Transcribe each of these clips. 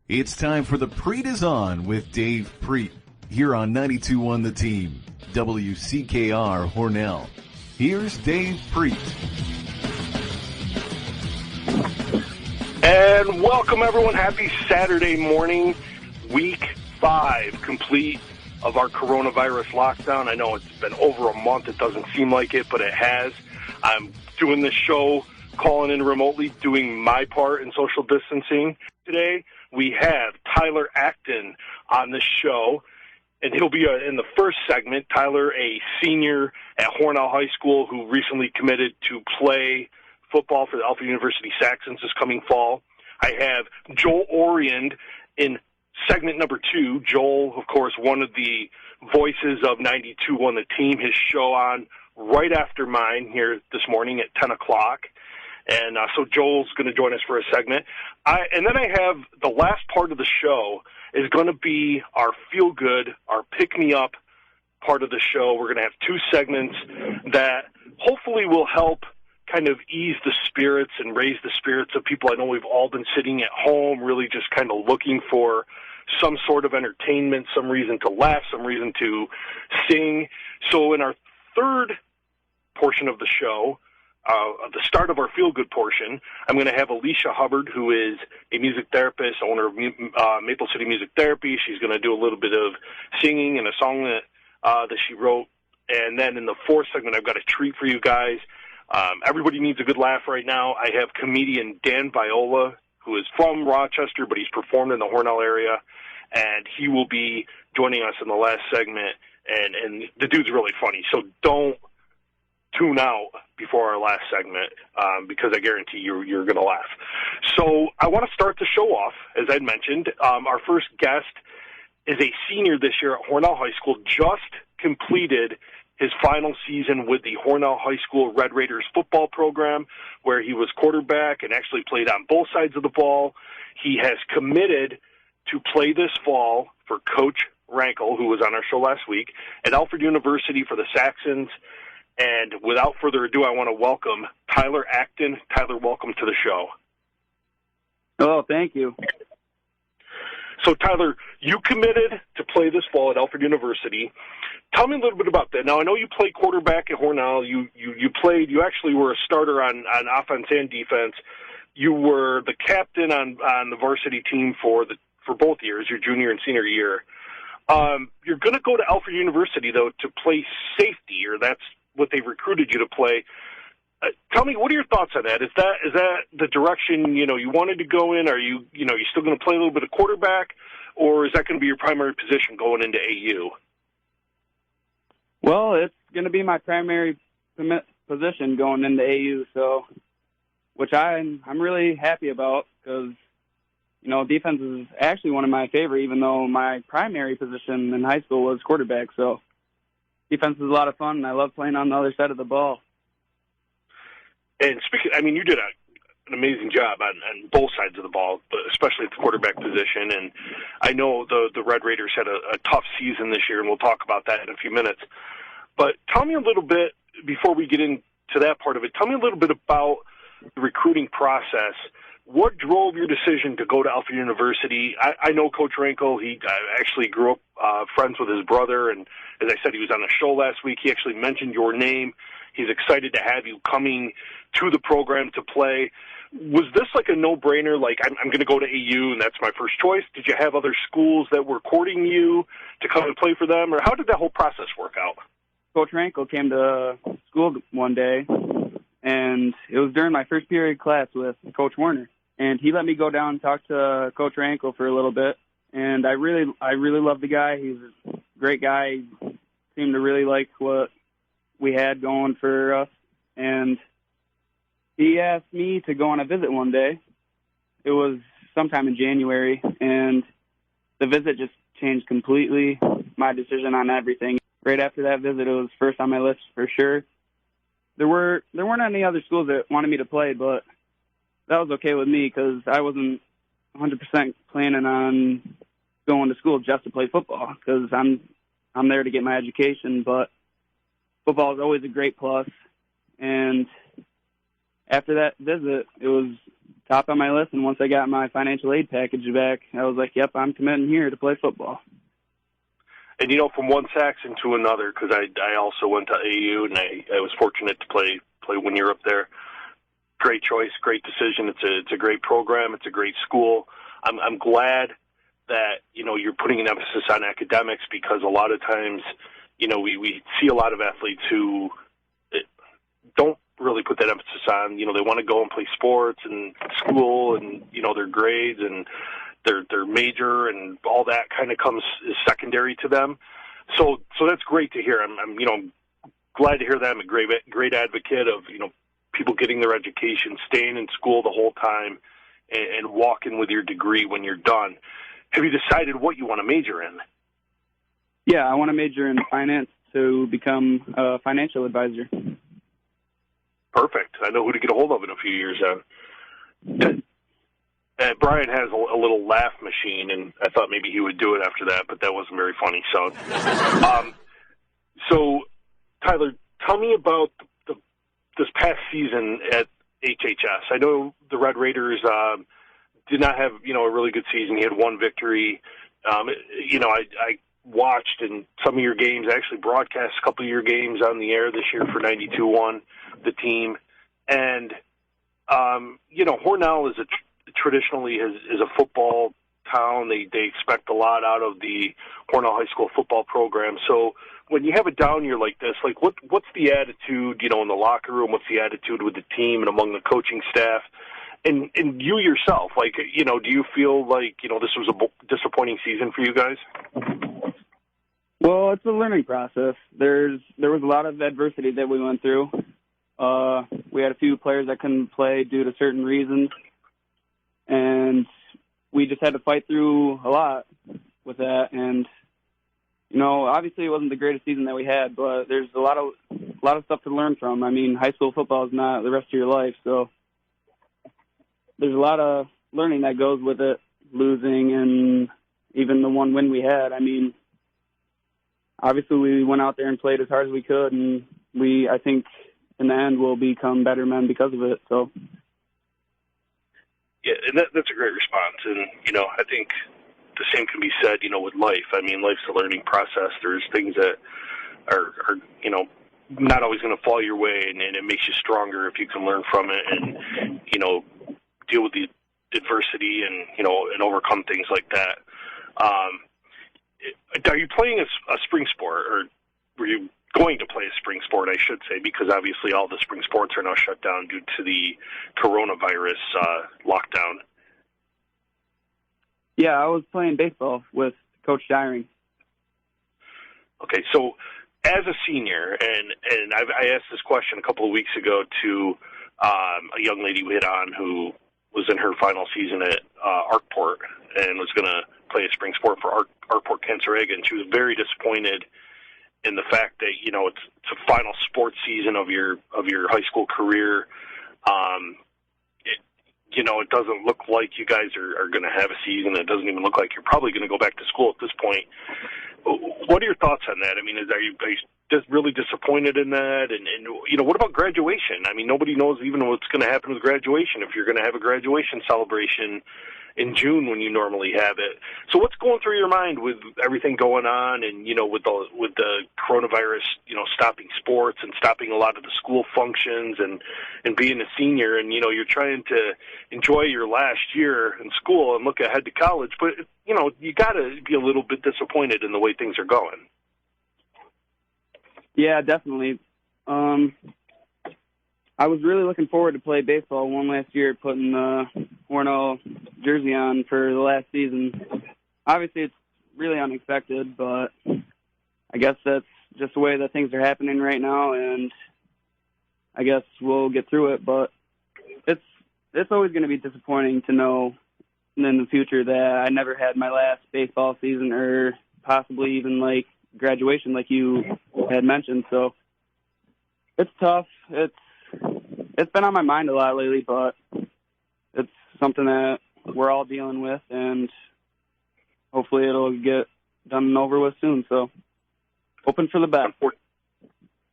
It's time for the Prete Is On with Dave Prete here on 92.1 The Team, WCKR Hornell. Here's Dave Prete. And welcome, everyone. Happy Saturday morning, week 5, complete of our coronavirus lockdown. I know it's been over a month. It doesn't seem like it, but it has. I'm doing this show, calling in remotely, doing my part in social distancing. Today, we have Tyler Acton on the show, and he'll be in the first segment. Tyler, a senior at Hornell High School who recently committed to play football for the Alpha University Saxons this coming fall. I have Joel Oriand in segment number 2. Joel, of course, one of the voices of 92.1 The Team, his show on right after mine here this morning at 10 o'clock. And so Joel's going to join us for a segment. And then I have the last part of the show is going to be our feel-good, our pick-me-up part of the show. We're going to have 2 segments that hopefully will help kind of ease the spirits and raise the spirits of people. I know we've all been sitting at home really just kind of looking for some sort of entertainment, some reason to laugh, some reason to sing. So in our third portion of the show, the start of our feel-good portion, I'm going to have Alicia Hubbard, who is a music therapist, owner of Maple City Music Therapy. She's going to do a little bit of singing and a song that she wrote. And then in the fourth segment, I've got a treat for you guys. Everybody needs a good laugh right now. I have comedian Dan Viola, who is from Rochester, but he's performed in the Hornell area, and he will be joining us in the last segment. And the dude's really funny, so don't tune out before our last segment because I guarantee you're going to laugh. So I want to start the show off, as I'd mentioned. Our first guest is a senior this year at Hornell High School, just completed his final season with the Hornell High School Red Raiders football program, where he was quarterback and actually played on both sides of the ball. He has committed to play this fall for Coach Rankle, who was on our show last week, at Alfred University for the Saxons. And without further ado, I want to welcome Tyler Acton. Tyler, welcome to the show. Oh, thank you. So, Tyler, you committed to play this fall at Alfred University. Tell me a little bit about that. Now, I know you played quarterback at Hornell. You actually were a starter on offense and defense. You were the captain on the varsity team for both years, your junior and senior year. You're going to go to Alfred University, though, to play safety, or that's what they recruited you to play. Tell me, what are your thoughts on that? Is that the direction you wanted to go in? Are you still going to play a little bit of quarterback, or is that going to be your primary position going into AU? Well, it's going to be my primary position going into AU, so which I'm really happy about because defense is actually one of my favorite, even though my primary position in high school was quarterback. So defense is a lot of fun, and I love playing on the other side of the ball. And you did an amazing job on both sides of the ball, but especially at the quarterback position. And I know the Red Raiders had a tough season this year, and we'll talk about that in a few minutes. But tell me a little bit, before we get into that part of it, tell me a little bit about the recruiting process. What drove your decision to go to Alpha University? I know Coach Rankle. I actually grew up friends with his brother, and as I said, he was on the show last week. He actually mentioned your name. He's excited to have you coming to the program to play. Was this like a no-brainer, like I'm going to go to AU and that's my first choice? Did you have other schools that were courting you to come and play for them, or how did that whole process work out? Coach Rankle came to school one day, and it was during my first period class with Coach Warner. And he let me go down and talk to Coach Rankle for a little bit. And I really love the guy. He's a great guy. He seemed to really like what we had going for us. And he asked me to go on a visit one day. It was sometime in January, and the visit just changed completely my decision on everything. Right after that visit, it was first on my list for sure. There weren't any other schools that wanted me to play, but that was okay with me because I wasn't 100% planning on going to school just to play football because I'm there to get my education, but football is always a great plus. And after that visit, it was top on my list. And once I got my financial aid package back, I was like, yep, I'm committing here to play football. And, from one Saxon to another, because I also went to AU, and I was fortunate to play 1 year up there. Great choice, great decision. It's a great program. It's a great school. I'm glad that, you're putting an emphasis on academics, because a lot of times, we see a lot of athletes who don't really put that emphasis on. They want to go and play sports and school and, their grades and their major and all that kind of comes is secondary to them. So that's great to hear. I'm glad to hear that. I'm a great advocate of, people getting their education, staying in school the whole time, and walking with your degree when you're done. Have you decided what you want to major in? Yeah, I want to major in finance to become a financial advisor. Perfect. I know who to get a hold of in a few years then. Brian has a little laugh machine, and I thought maybe he would do it after that, but that wasn't very funny. So, Tyler, tell me about this past season at HHS. I know the Red Raiders did not have, a really good season. He had one victory. I watched in some of your games. I actually broadcast a couple of your games on the air this year for 92.1, the team. And, Hornell is traditionally is a football town. They expect a lot out of the Hornell High School football program. So when you have a down year like this, like what's the attitude, in the locker room? What's the attitude with the team and among the coaching staff? And you yourself, do you feel like, this was a disappointing season for you guys? Well, it's a learning process. There was a lot of adversity that we went through. We had a few players that couldn't play due to certain reasons, and we just had to fight through a lot with that. And obviously it wasn't the greatest season that we had, but there's a lot of stuff to learn from. I mean, high school football is not the rest of your life, so there's a lot of learning that goes with it, losing and even the one win we had. I mean, obviously we went out there and played as hard as we could, and I think in the end we'll become better men because of it. So. Yeah, and that's a great response. And, I think the same can be said, with life. I mean, life's a learning process. There's things that are not always going to fall your way, and it makes you stronger if you can learn from it and, deal with the adversity and overcome things like that. Are you playing a spring sport, or were you going to play a spring sport, I should say, because obviously all the spring sports are now shut down due to the coronavirus lockdown? Yeah, I was playing baseball with Coach Dyring. Okay, so as a senior, and I asked this question a couple of weeks ago to a young lady we had on who was in her final season at Arkport and was going to play a spring sport for Arkport Cancerega, and she was very disappointed in the fact that it's a final sports season of your high school career. It doesn't look like you guys are going to have a season. It doesn't even look like you're probably going to go back to school at this point. What are your thoughts on that? I mean, are you just really disappointed in that? And what about graduation? I mean, nobody knows even what's going to happen with graduation, if you're going to have a graduation celebration in June when you normally have it. So what's going through your mind with everything going on and, with the coronavirus, stopping sports and stopping a lot of the school functions and being a senior and, you're trying to enjoy your last year in school and look ahead to college, but, you got to be a little bit disappointed in the way things are going. Yeah, definitely. I was really looking forward to play baseball one last year, putting the Hornell jersey on for the last season. Obviously, it's really unexpected, but I guess that's just the way that things are happening right now, and I guess we'll get through it. But it's always going to be disappointing to know in the future that I never had my last baseball season or possibly even, graduation like you had mentioned. So it's tough. It's been on my mind a lot lately, but it's something that we're all dealing with, and hopefully it'll get done and over with soon. So hoping for the best.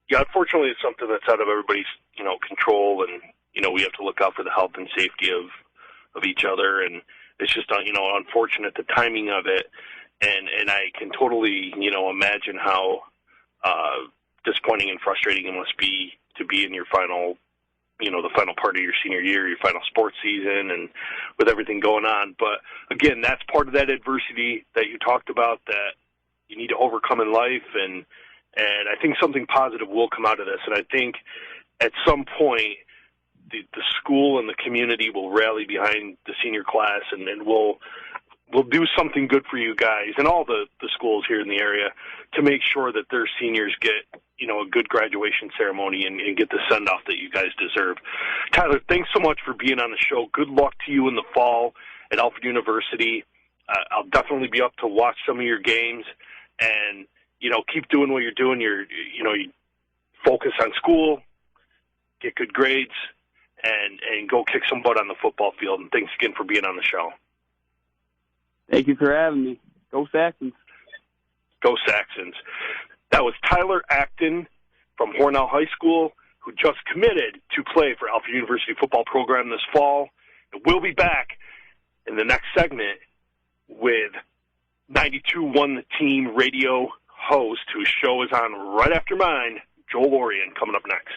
Yeah, unfortunately, it's something that's out of everybody's, control, and, we have to look out for the health and safety of each other, and it's just, unfortunate the timing of it. And I can totally, imagine how disappointing and frustrating it must be to be in your final, the final part of your senior year, your final sports season, and with everything going on. But again, that's part of that adversity that you talked about that you need to overcome in life, and I think something positive will come out of this. And I think at some point the school and the community will rally behind the senior class, and we'll do something good for you guys and all the schools here in the area to make sure that their seniors get, a good graduation ceremony and get the send-off that you guys deserve. Tyler, thanks so much for being on the show. Good luck to you in the fall at Alfred University. I'll definitely be up to watch some of your games, and, keep doing what you're doing. You focus on school, get good grades, and go kick some butt on the football field. And thanks again for being on the show. Thank you for having me. Go Saxons. Go Saxons. That was Tyler Acton from Hornell High School, who just committed to play for Alfred University football program this fall. And we'll be back in the next segment with 92.1 The Team radio host, whose show is on right after mine, Joel Orion, coming up next.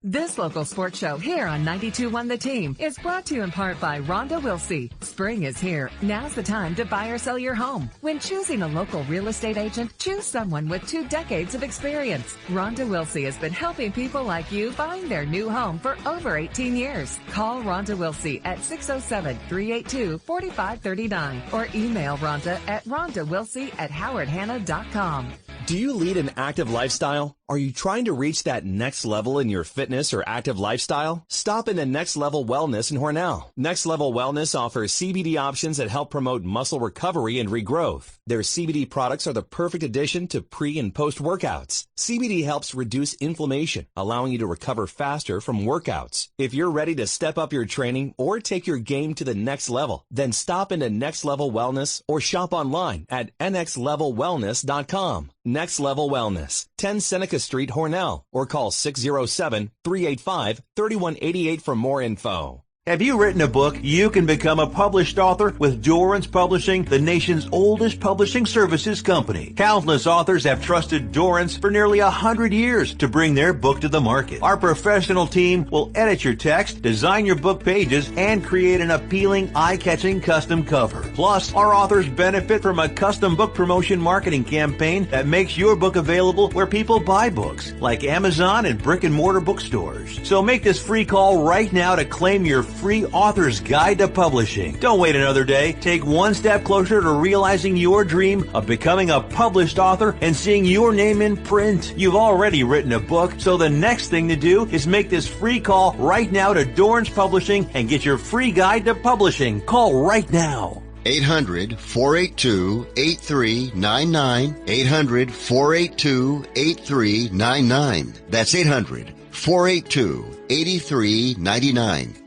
This local sports show here on 92.1 The Team is brought to you in part by Rhonda Wilsey. Spring is here. Now's the time to buy or sell your home. When choosing a local real estate agent, choose someone with 2 decades of experience. Rhonda Wilsey has been helping people like you find their new home for over 18 years. Call Rhonda Wilsey at 607-382-4539 or email Rhonda at rhondawilsey@howardhanna.com. Do you lead an active lifestyle? Are you trying to reach that next level in your fitness or active lifestyle? Stop into Next Level Wellness in Hornell. Next Level Wellness offers CBD options that help promote muscle recovery and regrowth. Their CBD products are the perfect addition to pre- and post-workouts. CBD helps reduce inflammation, allowing you to recover faster from workouts. If you're ready to step up your training or take your game to the next level, then stop into Next Level Wellness or shop online at nxlevelwellness.com. Next Level Wellness, 10 Seneca Street, Hornell, or call 607-385-3188 for more info. Have you written a book? You can become a published author with Dorrance Publishing, the nation's oldest publishing services company. Countless authors have trusted Dorrance for nearly 100 years to bring their book to the market. Our professional team will edit your text, design your book pages, and create an appealing, eye-catching custom cover. Plus, our authors benefit from a custom book promotion marketing campaign that makes your book available where people buy books, like Amazon and brick-and-mortar bookstores. So make this free call right now to claim your free author's guide to publishing. Don't wait another day. Take one step closer to realizing your dream of becoming a published author and seeing your name in print. You've already written a book, so the next thing to do is make this free call right now to Dorrance Publishing and get your free guide to publishing. Call right now. 800-482-8399. 800-482-8399. That's 800-482-8399.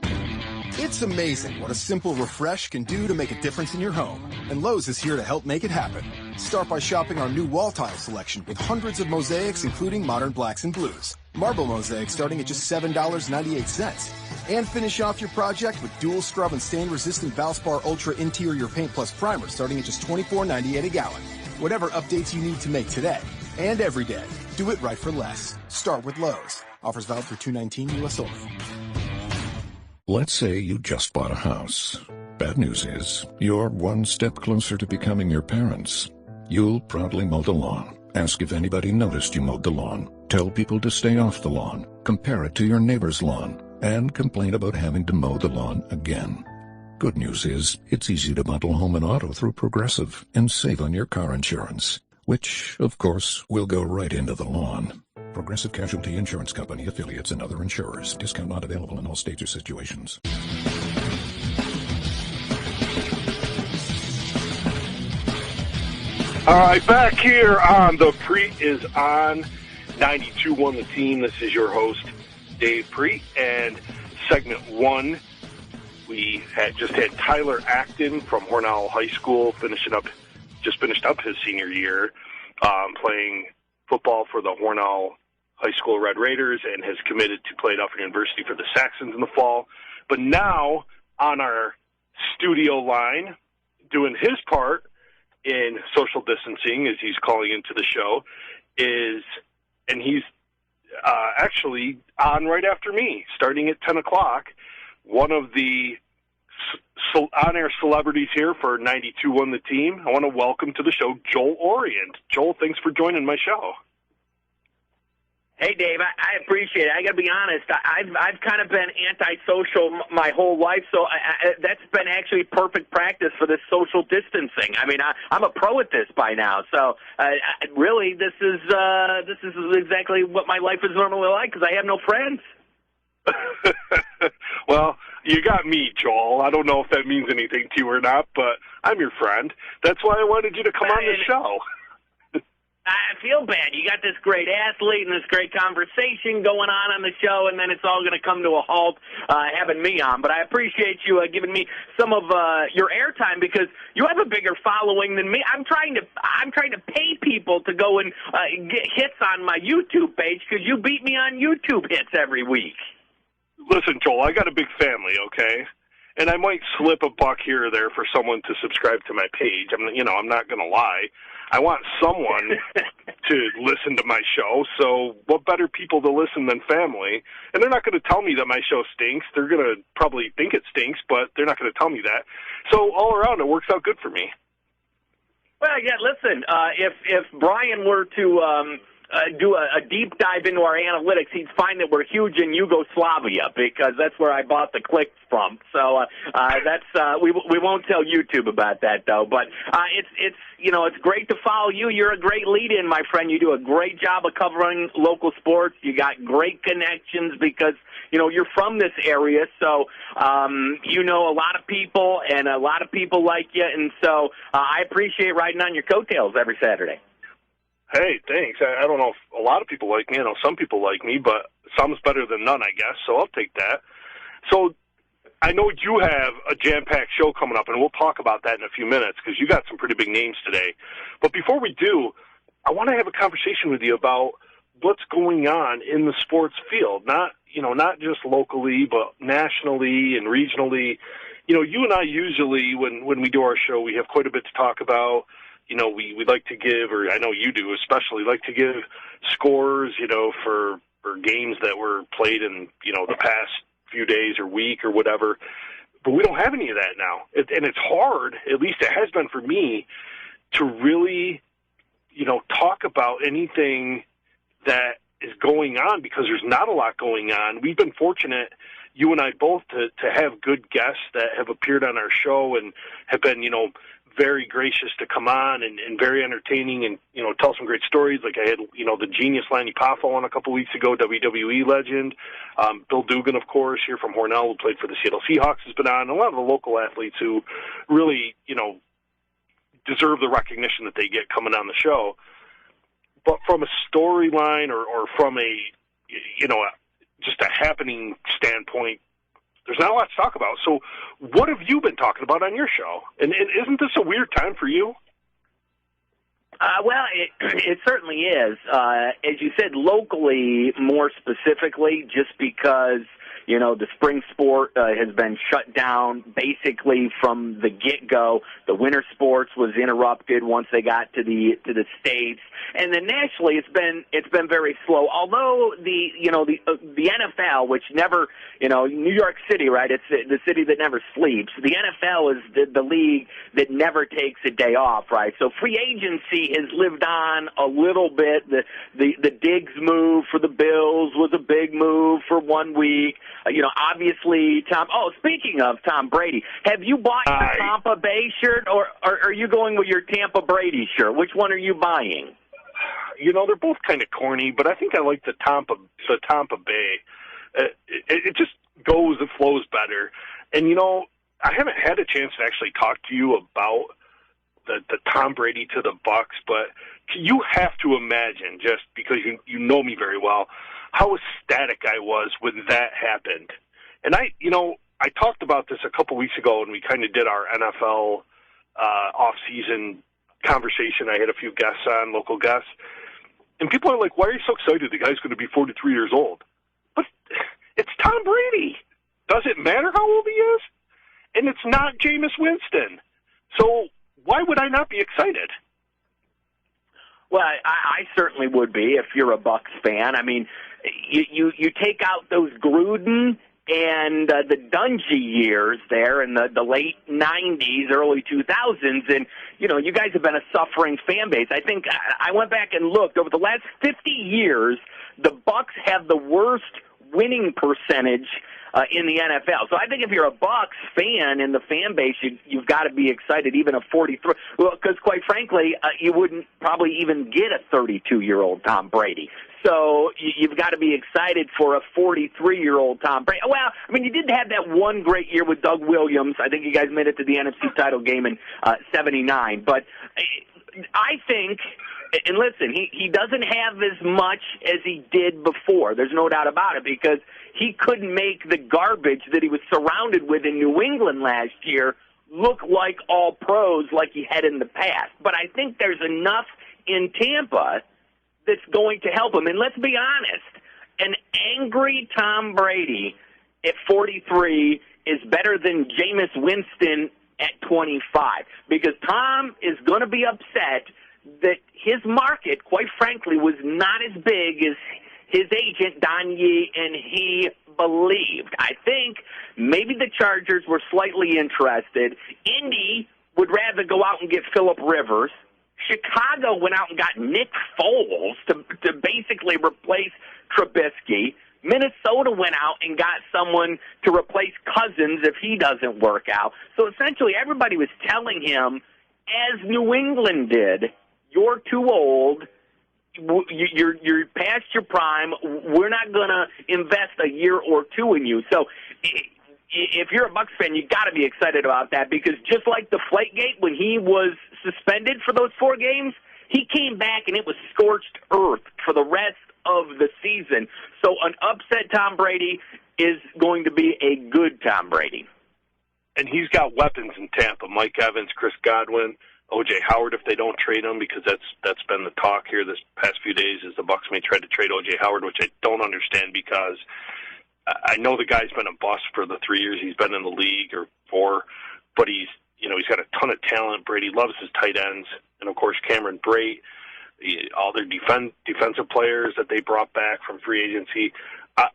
It's amazing what a simple refresh can do to make a difference in your home. And Lowe's is here to help make it happen. Start by shopping our new wall tile selection with hundreds of mosaics, including modern blacks and blues. Marble mosaics starting at just $7.98. And finish off your project with dual scrub and stain-resistant Valspar Ultra Interior Paint Plus Primer starting at just $24.98 a gallon. Whatever updates you need to make today and every day, do it right for less. Start with Lowe's. Offers valid through 2/19 U.S. only. Let's say you just bought a house. Bad news is, you're one step closer to becoming your parents. You'll proudly mow the lawn. Ask if anybody noticed you mowed the lawn. Tell people to stay off the lawn. Compare it to your neighbor's lawn. And complain about having to mow the lawn again. Good news is, it's easy to bundle home and auto through Progressive and save on your car insurance, which, of course, will go right into the lawn. Progressive Casualty Insurance Company, affiliates, and other insurers. Discount not available in all states or situations. All right, back here on the Prete Is On 92.1 The Team. This is your host, Dave Prete, and segment 1, we just had Tyler Acton from Hornell High School just finished up his senior year, playing football for the Hornell High School Red Raiders, and has committed to play at Alfred University for the Saxons in the fall. But now, on our studio line, doing his part in social distancing, as he's calling into the show, and he's actually on right after me, starting at 10 o'clock, one of the on-air celebrities here for 92.1 The Team. I want to welcome to the show Joel Orient. Joel, thanks for joining my show. Hey, Dave, I appreciate it. I got to be honest. I've kind of been antisocial my whole life, so that's been actually perfect practice for this social distancing. I mean, I'm a pro at this by now, so really, this is exactly what my life is normally like because I have no friends. Well, you got me, Joel. I don't know if that means anything to you or not, but I'm your friend. That's why I wanted you to come on the show. I feel bad. You got this great athlete and this great conversation going on the show, and then it's all going to come to a halt having me on. But I appreciate you giving me some of your airtime because you have a bigger following than me. I'm trying to pay people to go and get hits on my YouTube page because you beat me on YouTube hits every week. Listen, Joel, I got a big family, okay? And I might slip a buck here or there for someone to subscribe to my page. I'm not going to lie. I want someone to listen to my show, so what better people to listen than family? And they're not going to tell me that my show stinks. They're going to probably think it stinks, but they're not going to tell me that. So all around, it works out good for me. Well, yeah, listen, if Brian were to do a deep dive into our analytics, he'd find that we're huge in Yugoslavia because that's where I bought the clicks from. So we won't tell YouTube about that though. But it's great to follow you. You're a great lead-in, my friend. You do a great job of covering local sports. You got great connections because you're from this area, so you know a lot of people and a lot of people like you. And so I appreciate riding on your coattails every Saturday. Hey, thanks. I don't know if a lot of people like me. I know some people like me, but some's better than none, I guess, so I'll take that. So I know you have a jam-packed show coming up, and we'll talk about that in a few minutes because you got some pretty big names today. But before we do, I want to have a conversation with you about what's going on in the sports field, not just locally, but nationally and regionally. You and I usually, when we do our show, we have quite a bit to talk about. We like to give, or I know you do especially, like to give scores, for games that were played in, the past few days or week or whatever. But we don't have any of that now. And it's hard, at least it has been for me, to really, talk about anything that is going on because there's not a lot going on. We've been fortunate, you and I both, to have good guests that have appeared on our show and have been, very gracious to come on and very entertaining and, tell some great stories. Like I had, the genius Lanny Poffo on a couple weeks ago, WWE legend. Bill Dugan, of course, here from Hornell, who played for the Seattle Seahawks, has been on. A lot of the local athletes who really, deserve the recognition that they get coming on the show. But from a storyline or from just a happening standpoint, there's not a lot to talk about. So what have you been talking about on your show? And isn't this a weird time for you? Well, it certainly is. As you said, locally, more specifically, just because, the spring sport has been shut down basically from the get-go. The winter sports was interrupted once they got to the States. And then nationally, it's been very slow. Although the NFL, which never, New York City, right? It's the city that never sleeps. The NFL is the league that never takes a day off, right? So free agency has lived on a little bit. The Diggs move for the Bills was a big move for 1 week. Obviously, Tom. Oh, speaking of Tom Brady, have you bought your Tampa Bay shirt, or are you going with your Tampa Brady shirt? Which one are you buying? They're both kind of corny, but I think I like the Tampa Bay. It just it flows better. And, I haven't had a chance to actually talk to you about the Tom Brady to the Bucs, but you have to imagine, just because you know me very well, how ecstatic I was when that happened. And I talked about this a couple weeks ago when we kind of did our NFL off-season conversation. I had a few guests on, local guests. And people are like, why are you so excited? The guy's going to be 43 years old. But it's Tom Brady. Does it matter how old he is? and it's not Jameis Winston. So why would I not be excited? Well, I certainly would be if you're a Bucs fan. I mean, you take out those Gruden and the Dungy years there in the late 90s, early 2000s, and, you guys have been a suffering fan base. I think I went back and looked. Over the last 50 years, the Bucs have the worst winning percentage in the NFL. So I think if you're a Bucs fan in the fan base, you've got to be excited, even a 43. Well, because quite frankly, you wouldn't probably even get a 32-year-old Tom Brady. So you've got to be excited for a 43-year-old Tom Brady. Well, I mean, you did have that one great year with Doug Williams. I think you guys made it to the NFC title game in '79. But I think, and listen, he doesn't have as much as he did before. There's no doubt about it, because he couldn't make the garbage that he was surrounded with in New England last year look like all pros like he had in the past. But I think there's enough in Tampa that's going to help him. And let's be honest, an angry Tom Brady at 43 is better than Jameis Winston at 25, because Tom is going to be upset that his market, quite frankly, was not as big as his agent, Don Yee, and he believed. I think maybe the Chargers were slightly interested. Indy would rather go out and get Phillip Rivers. Chicago went out and got Nick Foles to basically replace Trubisky. Minnesota went out and got someone to replace Cousins if he doesn't work out. So essentially everybody was telling him, as New England did, you're too old, you're past your prime, we're not going to invest a year or two in you. So if you're a Bucs fan, you've got to be excited about that, because just like Deflategate, when he was suspended for those 4 games, he came back and it was scorched earth for the rest of the season. So an upset Tom Brady is going to be a good Tom Brady. And he's got weapons in Tampa. Mike Evans, Chris Godwin, O.J. Howard if they don't trade him, because that's been the talk here this past few days, is the Bucs may try to trade O.J. Howard, which I don't understand, because I know the guy's been a bust for the 3 years he's been in the league, or 4, but he's got a ton of talent. Brady loves his tight ends, and of course Cameron Brate, all their defensive players that they brought back from free agency.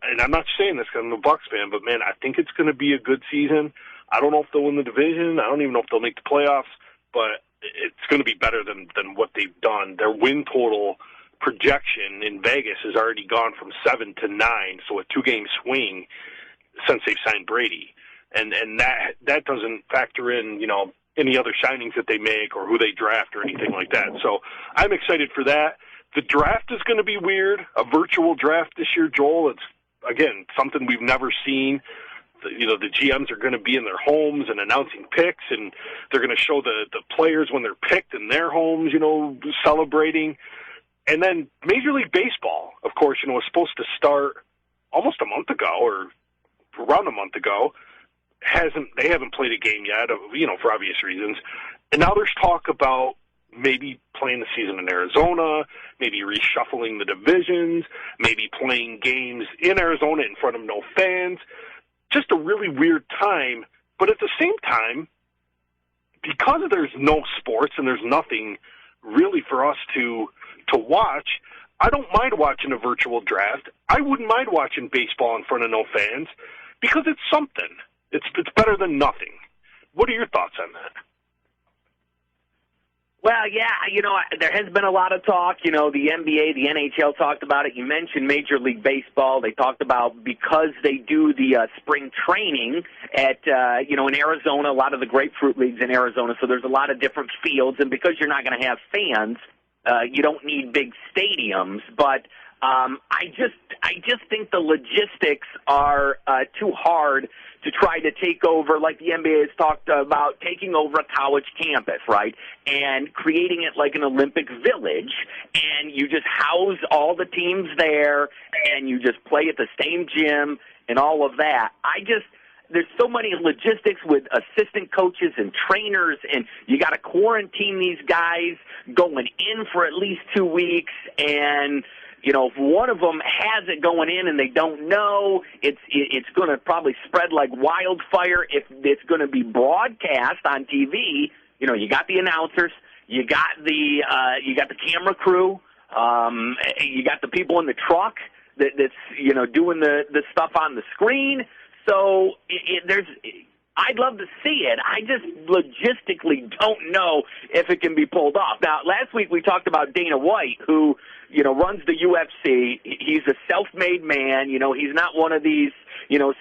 And I'm not saying this because I'm a Bucs fan, but man, I think it's going to be a good season. I don't know if they'll win the division. I don't even know if they'll make the playoffs, but it's going to be better than what they've done. Their win total projection in Vegas has already gone from 7 to 9, so a 2-game swing since they've signed Brady. And that doesn't factor in, any other signings that they make or who they draft or anything like that. So I'm excited for that. The draft is going to be weird, a virtual draft this year, Joel. It's, again, something we've never seen. The GMs are going to be in their homes and announcing picks, and they're going to show the players when they're picked in their homes, celebrating. And then Major League Baseball, of course, was supposed to start almost a month ago, or around a month ago. They haven't played a game yet, for obvious reasons. And now there's talk about maybe playing the season in Arizona, maybe reshuffling the divisions, maybe playing games in Arizona in front of no fans. Just a really weird time. But at the same time, because there's no sports and there's nothing really for us to watch, I don't mind watching a virtual draft. I wouldn't mind watching baseball in front of no fans, because it's something. It's better than nothing. What are your thoughts on that? Well, yeah, there has been a lot of talk. The NBA, the NHL talked about it. You mentioned Major League Baseball. They talked about, because they do the spring training at, in Arizona, a lot of the grapefruit leagues in Arizona, so there's a lot of different fields. And because you're not going to have fans, you don't need big stadiums. But I just think the logistics are too hard to try to take over, like the NBA has talked about, taking over a college campus, right, and creating it like an Olympic village, and you just house all the teams there, and you just play at the same gym and all of that. There's so many logistics with assistant coaches and trainers, and you got to quarantine these guys going in for at least 2 weeks, and if one of them has it going in and they don't know, it's going to probably spread like wildfire. If it's going to be broadcast on TV, you got the announcers, you got the camera crew, you got the people in the truck that's doing the stuff on the screen. So I'd love to see it. I just logistically don't know if it can be pulled off. Now, last week we talked about Dana White, who, runs the UFC. He's a self-made man. He's not one of these,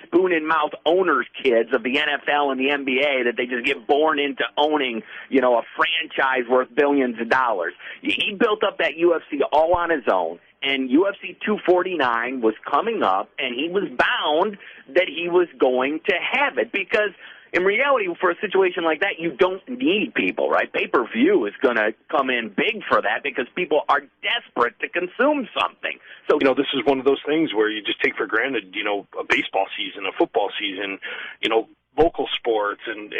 spoon-in-mouth owners kids of the NFL and the NBA that they just get born into owning, a franchise worth billions of dollars. He built up that UFC all on his own. And UFC 249 was coming up, and he was bound that he was going to have it because, in reality, for a situation like that, you don't need people, right? Pay-per-view is going to come in big for that because people are desperate to consume something. So, this is one of those things where you just take for granted, a baseball season, a football season, local sports and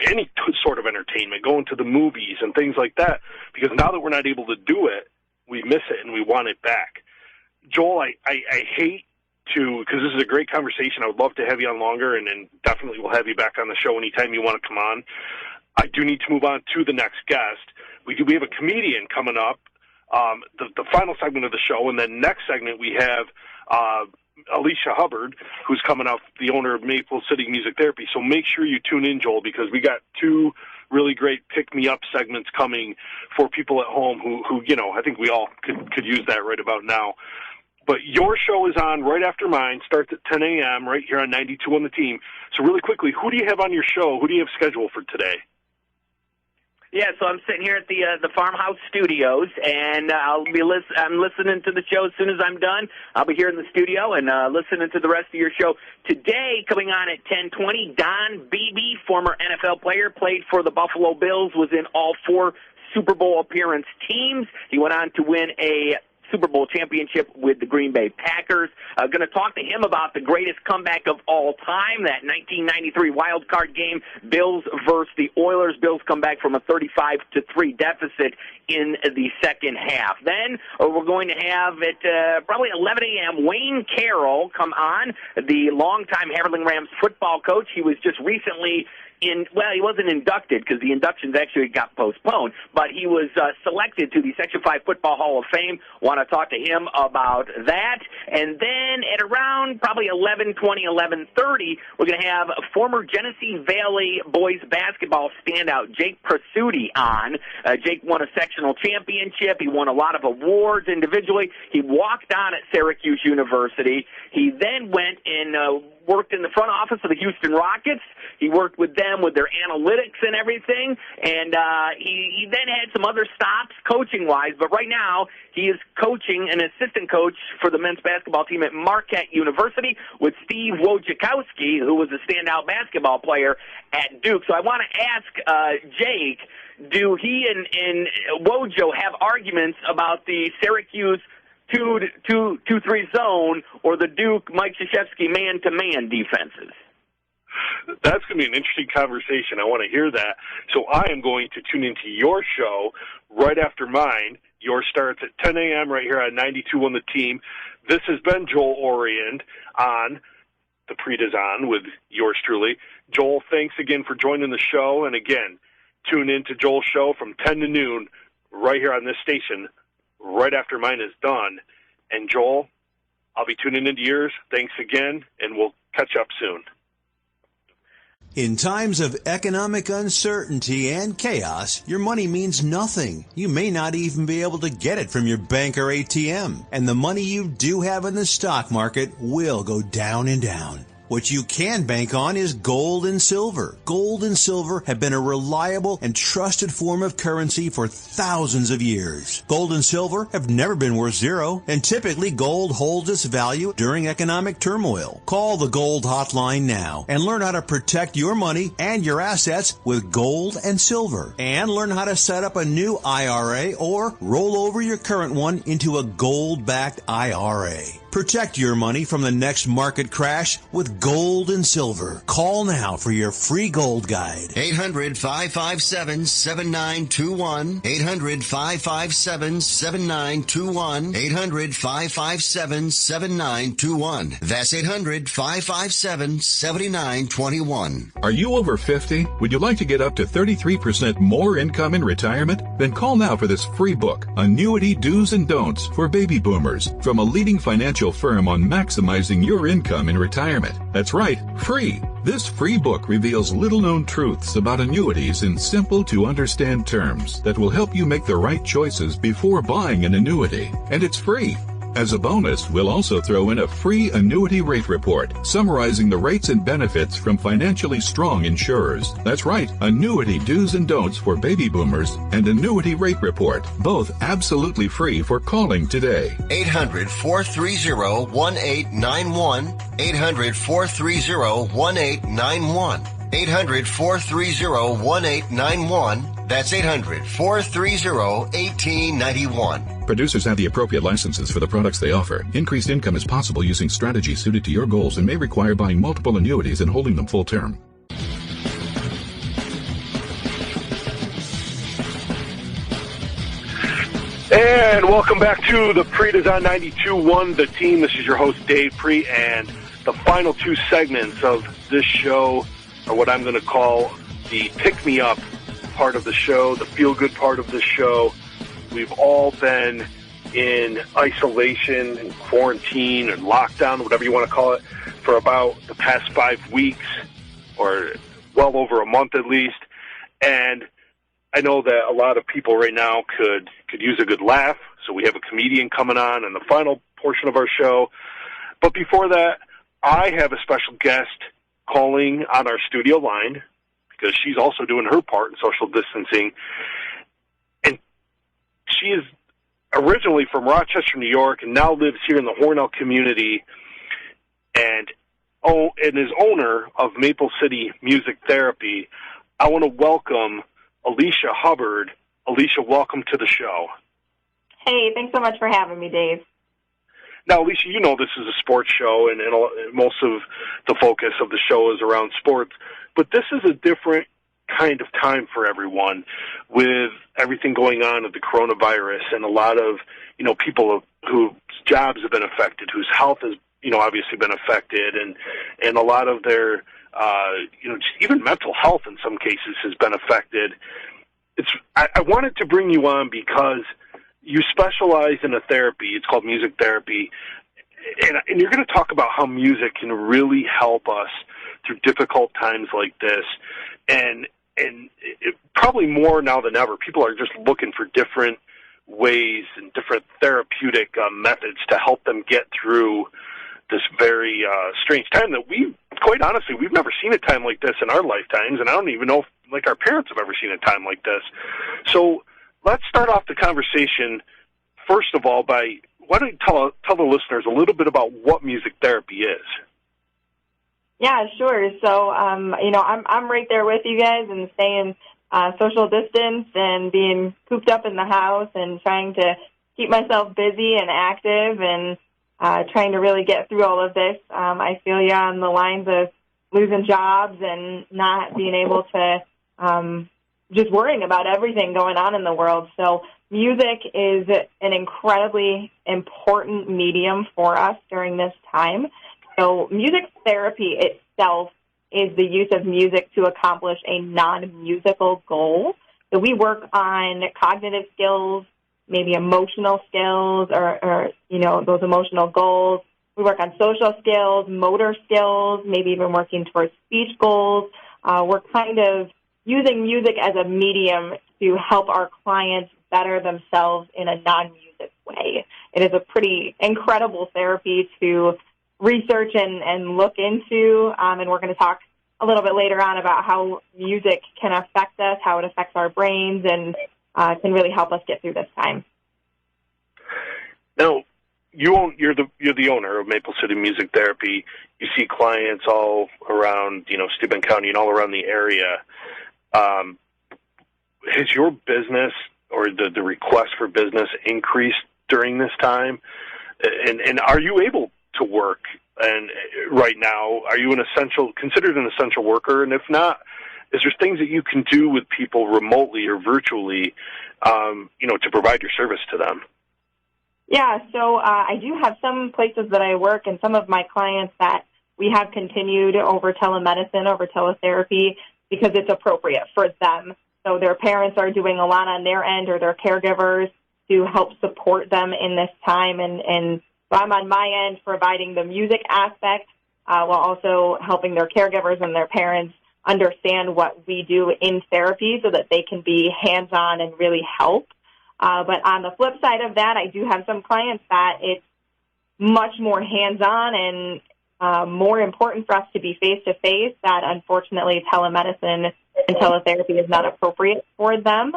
any sort of entertainment, going to the movies and things like that, because now that we're not able to do it, we miss it and we want it back. Joel, I hate to, because this is a great conversation. I would love to have you on longer, and definitely we'll have you back on the show anytime you want to come on. I do need to move on to the next guest. We have a comedian coming up, the final segment of the show, and then next segment we have Alicia Hubbard, who's coming up, the owner of Maple City Music Therapy. So make sure you tune in, Joel, because we got two really great pick-me-up segments coming for people at home who I think we all could use that right about now. But your show is on right after mine, starts at 10 a.m. right here on 92 on the Team. So really quickly, who do you have on your show? Who do you have scheduled for today? Yeah, so I'm sitting here at the Farmhouse Studios, and I'm listening to the show as soon as I'm done. I'll be here in the studio and listening to the rest of your show. Today, coming on at 10:20, Don Beebe, former NFL player, played for the Buffalo Bills, was in all 4 Super Bowl appearance teams. He went on to win a Super Bowl championship with the Green Bay Packers. Going to talk to him about the greatest comeback of all time, that 1993 wild card game, Bills versus the Oilers. Bills come back from a 35-3 deficit in the second half. Then we're going to have at probably 11 a.m. Wayne Carroll come on, the longtime Haverling Rams football coach. He was just recently he wasn't inducted because the inductions actually got postponed, but he was selected to the Section 5 Football Hall of Fame. Want to talk to him about that. And then at around probably 11:20, 11:30, we're going to have former Genesee Valley boys basketball standout Jake Prasuti on. Jake won a sectional championship. He won a lot of awards individually. He walked on at Syracuse University. He then went and worked in the front office of the Houston Rockets. He worked with them with their analytics and everything, and he then had some other stops coaching-wise, but right now he is coaching an assistant coach for the men's basketball team at Marquette University with Steve Wojciechowski, who was a standout basketball player at Duke. So I want to ask Jake, do he and Wojo have arguments about the Syracuse 2-3 zone or the Duke Mike Krzyzewski man-to-man defenses? That's going to be an interesting conversation. I want to hear that. So I am going to tune into your show right after mine. Yours starts at 10 a.m. right here on 92 on the Team. This has been Joel Orient on the Prete Is On with yours truly. Joel, thanks again for joining the show. And again, tune in to Joel's show from 10 to noon right here on this station right after mine is done. And Joel, I'll be tuning into yours. Thanks again, and we'll catch up soon. In times of economic uncertainty and chaos, your money means nothing. You may not even be able to get it from your bank or ATM. And the money you do have in the stock market will go down and down. What you can bank on is gold and silver. Gold and silver have been a reliable and trusted form of currency for thousands of years. Gold and silver have never been worth zero, and typically gold holds its value during economic turmoil. Call the Gold Hotline now and learn how to protect your money and your assets with gold and silver. And learn how to set up a new IRA or roll over your current one into a gold-backed IRA. Protect your money from the next market crash with gold and silver. Call now for your free gold guide. 800-557-7921. 800-557-7921. 800-557-7921. That's 800-557-7921. Are you over 50? Would you like to get up to 33% more income in retirement? Then call now for this free book, Annuity Do's and Don'ts for Baby Boomers, from a leading financial firm on maximizing your income in retirement. That's right, free. This free book reveals little-known truths about annuities in simple-to-understand terms that will help you make the right choices before buying an annuity. And it's free. As a bonus, we'll also throw in a free annuity rate report summarizing the rates and benefits from financially strong insurers. That's right, Annuity Do's and Don'ts for Baby Boomers and Annuity Rate Report, both absolutely free for calling today. 800-430-1891. 800-430-1891. 800-430-1891. That's 800-430-1891. Producers have the appropriate licenses for the products they offer. Increased income is possible using strategies suited to your goals and may require buying multiple annuities and holding them full term. And welcome back to the Prete Is On 92.1 The Team. This is your host, Dave Prete, and the final two segments of this show are what I'm going to call the pick-me-up part of the show, the feel-good part of the show. We've all been in isolation and quarantine and lockdown, whatever you want to call it, for about the past 5 weeks, or well over a month at least. And I know that a lot of people right now could use a good laugh, so we have a comedian coming on in the final portion of our show. But before that, I have a special guest calling on our studio line because she's also doing her part in social distancing. And she is originally from Rochester, New York, and now lives here in the Hornell community and is owner of Maple City Music Therapy. I want to welcome Alicia Hubbard. Alicia, welcome to the show. Hey, thanks so much for having me, Dave. Now, Alicia, you know this is a sports show, and most of the focus of the show is around sports. But this is a different kind of time for everyone with everything going on with the coronavirus and a lot of, people whose jobs have been affected, whose health has, obviously been affected, and a lot of their, even mental health in some cases has been affected. I wanted to bring you on because you specialize in a therapy. It's called music therapy. And you're going to talk about how music can really help us through difficult times like this. And probably more now than ever, people are just looking for different ways and different therapeutic methods to help them get through this very strange time that quite honestly, we've never seen a time like this in our lifetimes, and I don't even know if our parents have ever seen a time like this. So let's start off the conversation, first of all, by why don't you tell the listeners a little bit about what music therapy is? Yeah, sure. So, I'm right there with you guys and staying social distance and being cooped up in the house and trying to keep myself busy and active and trying to really get through all of this. I feel you on the lines of losing jobs and not being able to just worrying about everything going on in the world. So music is an incredibly important medium for us during this time. So music therapy itself is the use of music to accomplish a non-musical goal. So we work on cognitive skills, maybe emotional skills or those emotional goals. We work on social skills, motor skills, maybe even working towards speech goals. We're kind of using music as a medium to help our clients better themselves in a non-music way. It is a pretty incredible therapy to research and look into, and we're going to talk a little bit later on about how music can affect us, how it affects our brains, and can really help us get through this time. Now, you're the owner of Maple City Music Therapy. You see clients all around, Steuben County and all around the area. Has your business or the request for business increased during this time? And are you able to work And right now, are you considered an essential worker? And if not, is there things that you can do with people remotely or virtually, to provide your service to them? Yeah, so I do have some places that I work and some of my clients that we have continued over telemedicine, over teletherapy, because it's appropriate for them. So their parents are doing a lot on their end, or their caregivers, to help support them in this time. And so I'm on my end providing the music aspect while also helping their caregivers and their parents understand what we do in therapy so that they can be hands-on and really help. But on the flip side of that, I do have some clients that it's much more hands-on and more important for us to be face-to-face, that unfortunately telemedicine and teletherapy is not appropriate for them.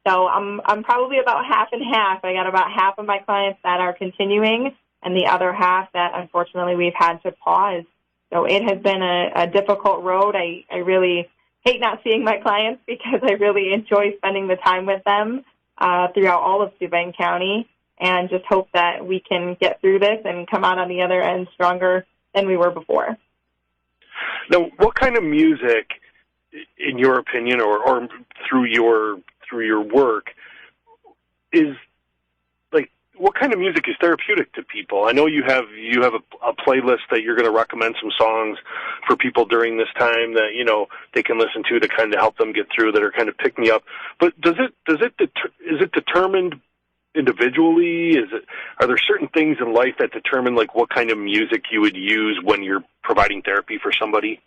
So I'm probably about half and half. I got about half of my clients that are continuing and the other half that unfortunately we've had to pause. So it has been a difficult road. I really hate not seeing my clients because I really enjoy spending the time with them throughout all of Steuben County, and just hope that we can get through this and come out on the other end stronger than we were before. Now, what kind of music, in your opinion, or through your work, is what kind of music is therapeutic to people? I know you have a playlist that you're going to recommend some songs for people during this time that they can listen to kind of help them get through, that are kind of pick me up. But is it determined individually? Are there certain things in life that determine what kind of music you would use when you're providing therapy for somebody?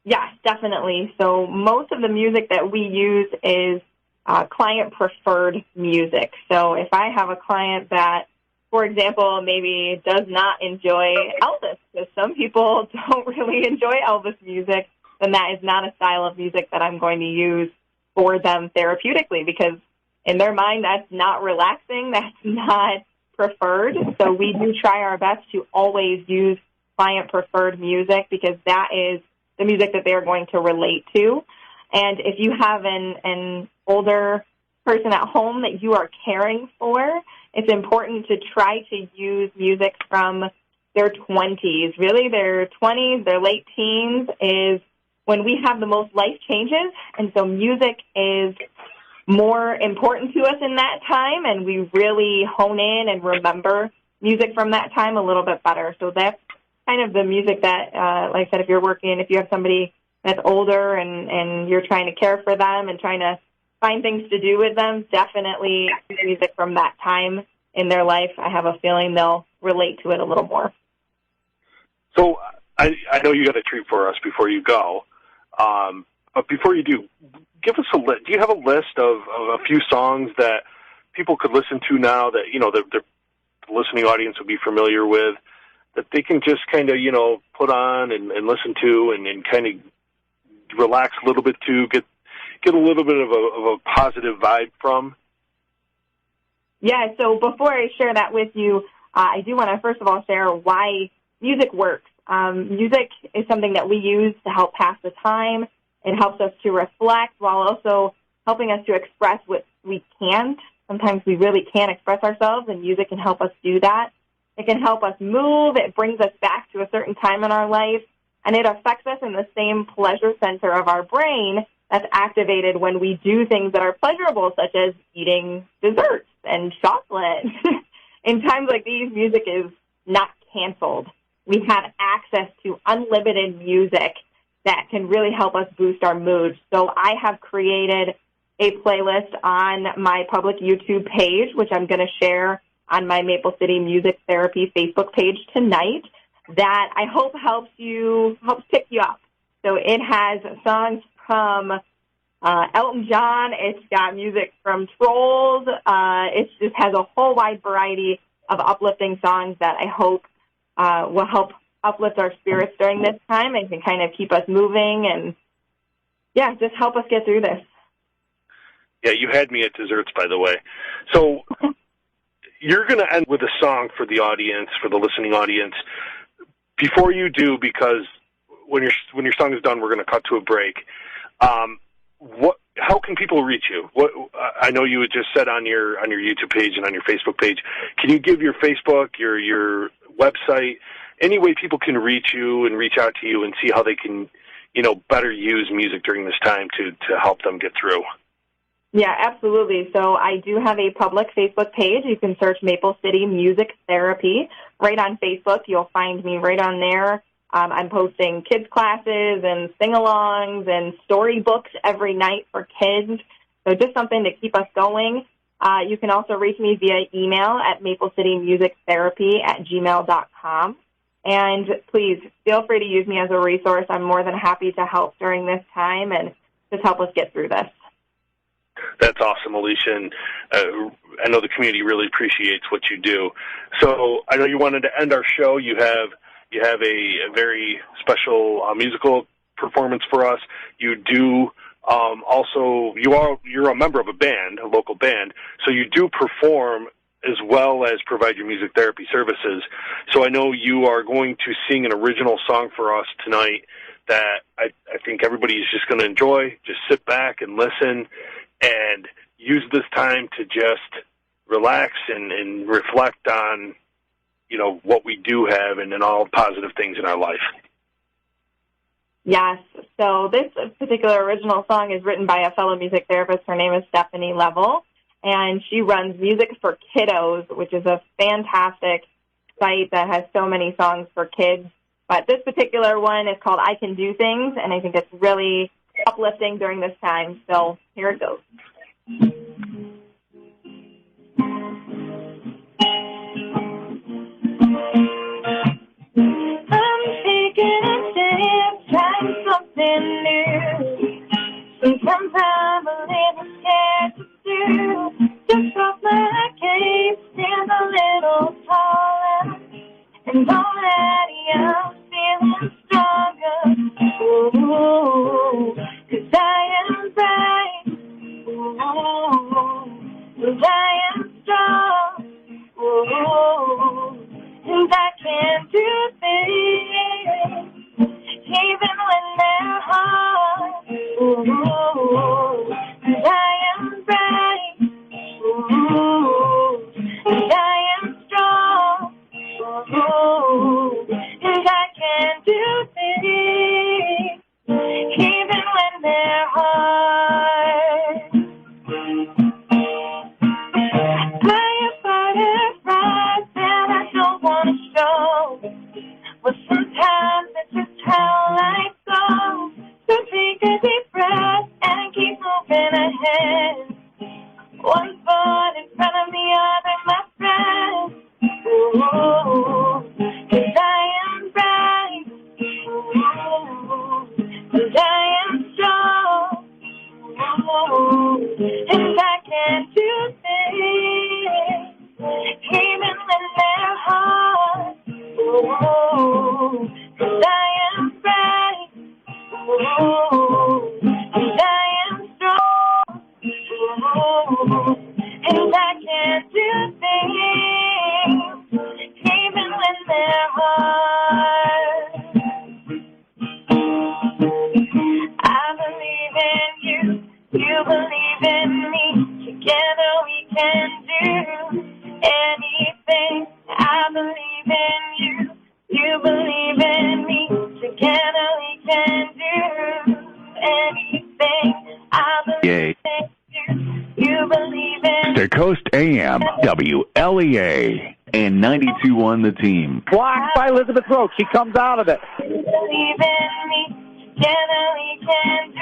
Yes, definitely. So most of the music that we use is client-preferred music. So if I have a client that, for example, maybe does not enjoy Elvis, because some people don't really enjoy Elvis music, then that is not a style of music that I'm going to use for them therapeutically, because in their mind that's not relaxing, that's not preferred. So we do try our best to always use client-preferred music, because that is the music that they're going to relate to. And if you have an older person at home that you are caring for, it's important to try to use music from their 20s. Really, their 20s, their late teens is when we have the most life changes, and so music is more important to us in that time, and we really hone in and remember music from that time a little bit better. So that's kind of the music that, like I said, if you have somebody that's older and you're trying to care for them and trying to find things to do with them, definitely music from that time in their life. I have a feeling they'll relate to it a little more. So I know you got a treat for us before you go. But before you do, give us a list. Do you have a list of a few songs that people could listen to now that, the listening audience would be familiar with, that they can just kind of, put on and listen to and kind of relax a little bit to, get a little bit of a positive vibe from? Yeah, so before I share that with you, I do want to first of all share why music works. Music is something that we use to help pass the time. It helps us to reflect while also helping us to express what we can't. Sometimes we really can't express ourselves, and music can help us do that. It can help us move. It brings us back to a certain time in our life, and it affects us in the same pleasure center of our brain that's activated when we do things that are pleasurable, such as eating desserts and chocolate. In times like these, music is not canceled. We have access to unlimited music that can really help us boost our mood. So I have created a playlist on my public YouTube page, which I'm going to share on my Maple City Music Therapy Facebook page tonight, that I hope helps pick you up. So it has songs from Elton John. It's got music from Trolls. It just has a whole wide variety of uplifting songs that I hope will help uplift our spirits during this time and can kind of keep us moving and, yeah, just help us get through this. Yeah, you had me at desserts, by the way. So you're going to end with a song for the audience, for the listening audience. Before you do, because when your song is done, we're going to cut to a break. How can people reach you? I know you had just said on your YouTube page and on your Facebook page. Can you give your Facebook, your website, any way people can reach you and reach out to you and see how they can, better use music during this time to help them get through. Yeah, absolutely. So I do have a public Facebook page. You can search Maple City Music Therapy right on Facebook. You'll find me right on there. I'm posting kids classes and sing-alongs and storybooks every night for kids. So just something to keep us going. You can also reach me via email at maplecitymusictherapy@gmail.com. And please feel free to use me as a resource. I'm more than happy to help during this time and just help us get through this. That's awesome, Alicia, and I know the community really appreciates what you do. So I know you wanted to end our show. You have a very special musical performance for us. You do also you're a member of a band, a local band, so you do perform as well as provide your music therapy services. So I know you are going to sing an original song for us tonight that I think everybody is just going to enjoy. Just sit back and listen and use this time to just relax and reflect on, what we do have and all positive things in our life. Yes. So this particular original song is written by a fellow music therapist. Her name is Stephanie Level, and she runs Music for Kiddos, which is a fantastic site that has so many songs for kids. But this particular one is called I Can Do Things, and I think it's really uplifting during this time. So here it goes. I'm taking a chance, trying something new. Sometimes I'm a little scared to do. Just off my cape, stand a little taller. And already I'm feeling stronger. Ooh, 'cause I am bright. Ooh, 'cause I am strong. Ooh, and I can do things even when they're hard. Ooh, 'cause I am bright. Ooh, and I am strong. Ooh, and I can do things even when they're hard. Butterflies that I don't want to show, but sometimes it's just how life goes. So take a deep breath and keep moving ahead. One foot in front of the other, my friend. Ooh, 'cause I am bright. Ooh, 'cause I am strong. Ooh, and I can do things even when they're hard. Ooh, 'cause I am bright. Ooh, 'cause I am strong. Ooh, and I can do things even when they're hard. I believe in you, you believe in me. Together we can do anything. I believe in you, you believe in me. Together we can do anything. I believe in you, you believe in me. The Coast AM, WLEA, and 92.1 The Team. Blocked by Elizabeth Roach. She comes out of it. You believe in me. Together we can do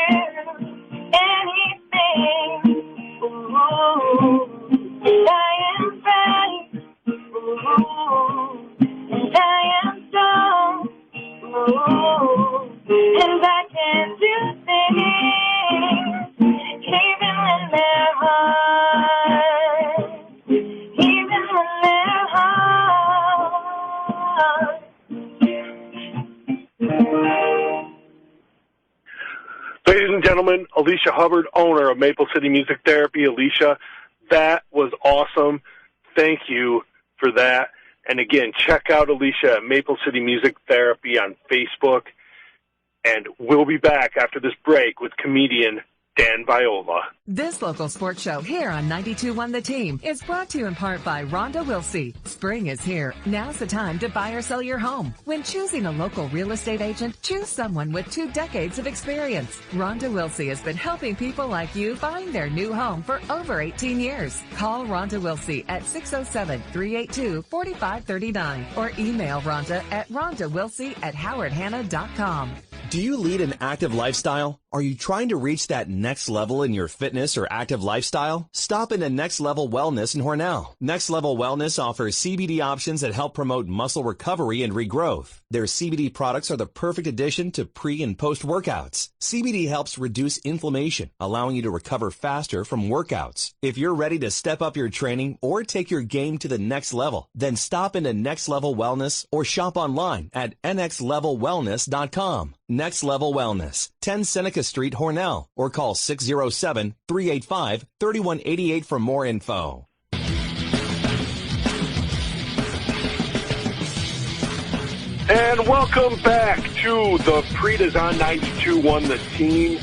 anything. Ooh, and I am bright. Ooh, and I am strong. Ooh, and I can do things even when they're hard. Even when they're hard. Ladies and gentlemen, Alicia Hubbard, owner of Maple City Music Therapy. Alicia, that was awesome. Thank you for that. And again, check out Alicia at Maple City Music Therapy on Facebook. And we'll be back after this break with comedian Dan Viola. This local sports show here on 92.1 The Team is brought to you in part by Rhonda Wilsey. Spring is here. Now's the time to buy or sell your home. When choosing a local real estate agent, choose someone with 2 decades of experience. Rhonda Wilsey has been helping people like you find their new home for over 18 years. Call Rhonda Wilsey at 607-382-4539 or email Rhonda at rhondawilsey@howardhanna.com. Do you lead an active lifestyle? Are you trying to reach that next level in your fitness or active lifestyle? Stop into Next Level Wellness in Hornell. Next Level Wellness offers CBD options that help promote muscle recovery and regrowth. Their CBD products are the perfect addition to pre- and post-workouts. CBD helps reduce inflammation, allowing you to recover faster from workouts. If you're ready to step up your training or take your game to the next level, then stop into Next Level Wellness or shop online at nxlevelwellness.com. Next Level Wellness, 10 Seneca Street, Hornell, or call 607-385-3188 for more info. And welcome back to the Prete Is On 92.1 The Team.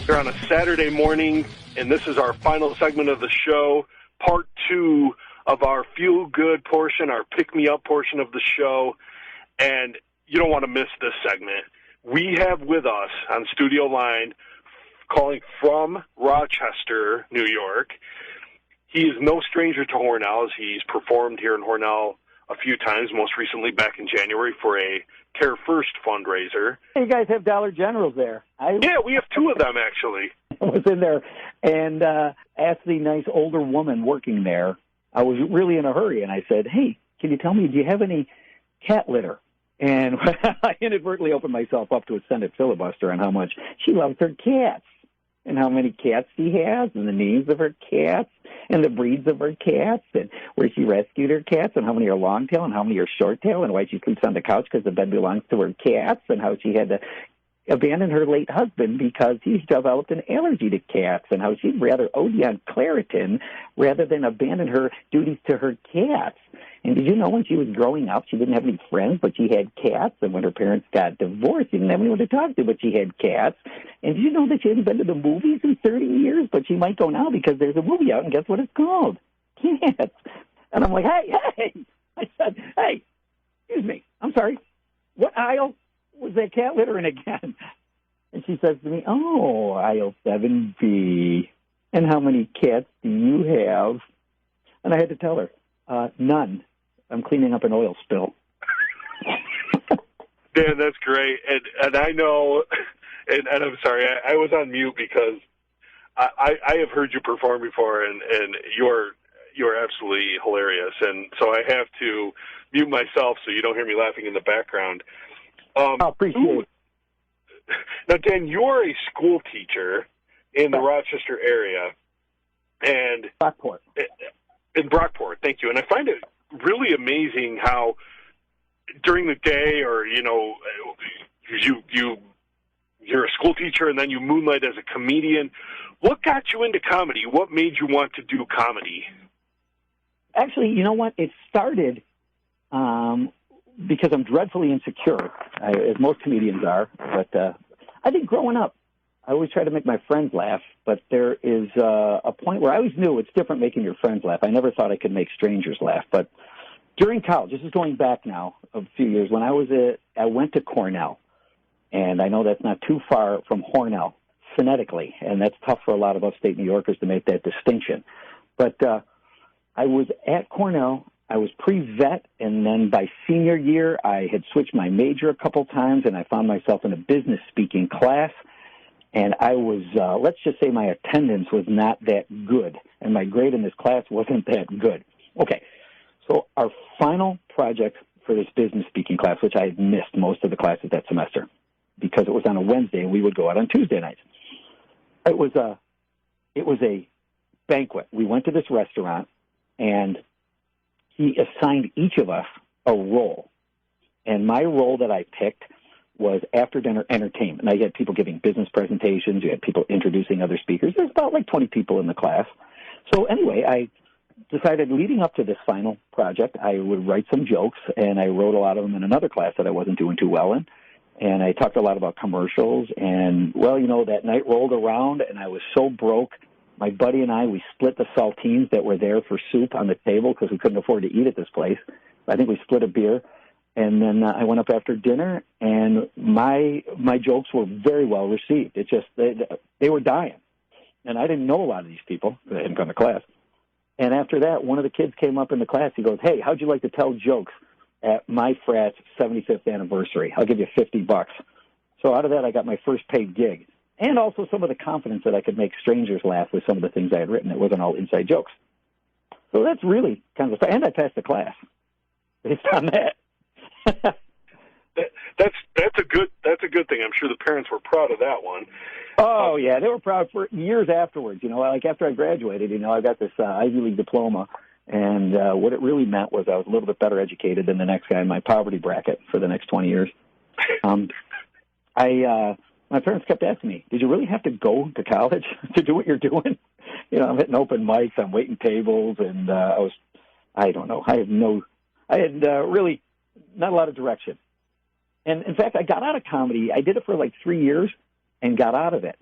We're on a Saturday morning, and this is our final segment of the show, part 2 of our feel-good portion, our pick-me-up portion of the show. And you don't want to miss this segment. We have with us on studio line, calling from Rochester, New York. He is no stranger to Hornell, as he's performed here in Hornell a few times, most recently back in January for a Care First fundraiser. You guys have Dollar Generals there. Yeah, we have 2 of them, actually. I was in there and asked the nice older woman working there. I was really in a hurry, and I said, hey, can you tell me, do you have any cat litter? And I inadvertently opened myself up to a Senate filibuster on how much she loves her cats and how many cats she has and the names of her cats and the breeds of her cats and where she rescued her cats and how many are long tail and how many are short tail and why she sleeps on the couch because the bed belongs to her cats and how she had to abandon her late husband because he developed an allergy to cats and how she'd rather OD on Claritin rather than abandon her duties to her cats. And did you know when she was growing up, she didn't have any friends, but she had cats? And when her parents got divorced, she didn't have anyone to talk to, but she had cats. And did you know that she hadn't been to the movies in 30 years? But she might go now because there's a movie out, and guess what it's called? Cats. And I'm like, hey. I said, hey, excuse me. I'm sorry. What aisle was that cat litter in again? And she says to me, oh, aisle 7B. And how many cats do you have? And I had to tell her, none. I'm cleaning up an oil spill. Dan, that's great. And I know, and I'm sorry, I was on mute because I have heard you perform before, and you're absolutely hilarious. And so I have to mute myself so you don't hear me laughing in the background. I appreciate it. Now, Dan, you're a school teacher in the Rochester area. And Brockport. In Brockport, thank you. And I find it really amazing how during the day, or you're a school teacher and then you moonlight as a comedian. What got you into comedy? What made you want to do comedy? Actually, you know what? It started because I'm dreadfully insecure, as most comedians are. But I think growing up, I always try to make my friends laugh, but there is a point where I always knew it's different making your friends laugh. I never thought I could make strangers laugh. But during college, this is going back now a few years, when I went to Cornell, and I know that's not too far from Hornell phonetically, and that's tough for a lot of upstate New Yorkers to make that distinction. But I was at Cornell. I was pre-vet, and then by senior year, I had switched my major a couple times, and I found myself in a business speaking class. And I was, let's just say my attendance was not that good, and my grade in this class wasn't that good. Okay, so our final project for this business speaking class, which I had missed most of the classes that semester because it was on a Wednesday and we would go out on Tuesday nights. It was a banquet. We went to this restaurant, and he assigned each of us a role. And my role that I picked was after-dinner entertainment. Now, you had people giving business presentations. You had people introducing other speakers. There's about like 20 people in the class. So anyway, I decided leading up to this final project, I would write some jokes, and I wrote a lot of them in another class that I wasn't doing too well in. and I talked a lot about commercials. And, well, you know, that night rolled around, and I was so broke. My buddy and I, we split the saltines that were there for soup on the table because we couldn't afford to eat at this place. I think we split a beer. And then I went up after dinner, and my jokes were very well received. It's just they were dying. And I didn't know a lot of these people. They hadn't gone to class. And after that, one of the kids came up in the class. He goes, "Hey, how'd you like to tell jokes at my frat's 75th anniversary? I'll give you $50." So out of that, I got my first paid gig. And also some of the confidence that I could make strangers laugh with some of the things I had written. It wasn't all inside jokes. So that's really kind of and I passed the class based on that. That's a good thing. I'm sure the parents were proud of that one. Oh yeah, they were proud for years afterwards. You know, like after I graduated, you know, I got this Ivy League diploma, and what it really meant was I was a little bit better educated than the next guy in my poverty bracket for the next 20 years. My parents kept asking me, "Did you really have to go to college to do what you're doing?" You know, I'm hitting open mics, I'm waiting tables, and I don't know. I had really not a lot of direction. And, in fact, I got out of comedy. I did it for like 3 years and got out of it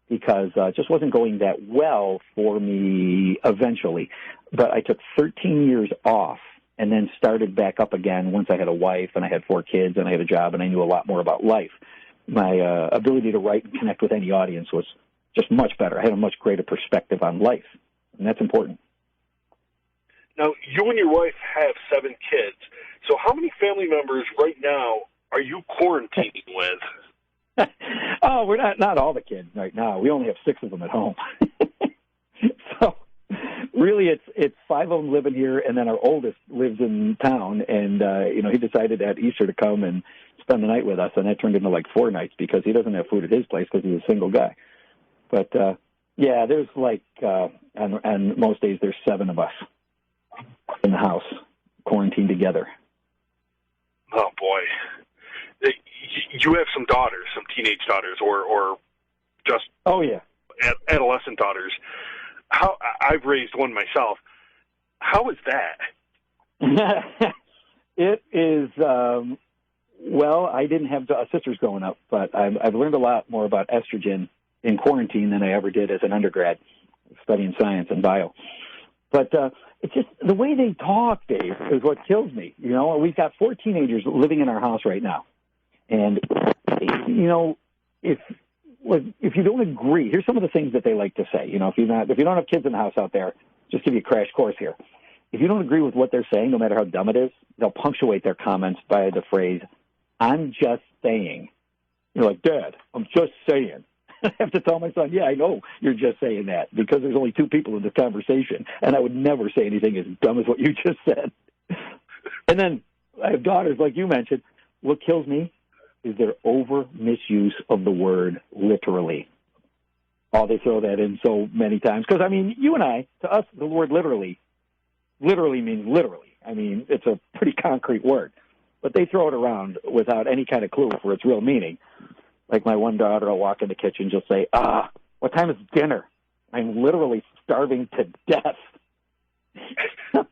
because it just wasn't going that well for me eventually. But I took 13 years off and then started back up again once I had a wife and I had 4 kids and I had a job and I knew a lot more about life. My ability to write and connect with any audience was just much better. I had a much greater perspective on life, and that's important. Now, you and your wife have 7 kids. So how many family members right now are you quarantining with? Oh, we're not all the kids right now. We only have 6 of them at home. So really it's 5 of them living here, and then our oldest lives in town, and he decided at Easter to come and spend the night with us, and that turned into like 4 nights because he doesn't have food at his place because he's a single guy. But yeah, there's like on most days there's 7 of us in the house quarantined together. Oh boy, you have some daughters, some teenage daughters, or just adolescent daughters. I've raised one myself. How is that? It is. Well, I didn't have sisters growing up, but I've learned a lot more about estrogen in quarantine than I ever did as an undergrad studying science and bio. But it's just the way they talk, Dave, is what kills me. You know, we've got 4 teenagers living in our house right now, and you know, if you don't agree, here's some of the things that they like to say. You know, if you don't have kids in the house out there, just give you a crash course here. If you don't agree with what they're saying, no matter how dumb it is, they'll punctuate their comments by the phrase, "I'm just saying." You're like, "Dad, I'm just saying." I have to tell my son, "Yeah, I know you're just saying that because there's only 2 people in this conversation, and I would never say anything as dumb as what you just said." And then I have daughters, like you mentioned. What kills me is their over misuse of the word literally. Oh, they throw that in so many times. Because, I mean, you and I, to us, the word literally means literally. I mean, it's a pretty concrete word. But they throw it around without any kind of clue for its real meaning. Like my one daughter will walk in the kitchen and she'll say, "What time is dinner? I'm literally starving to death."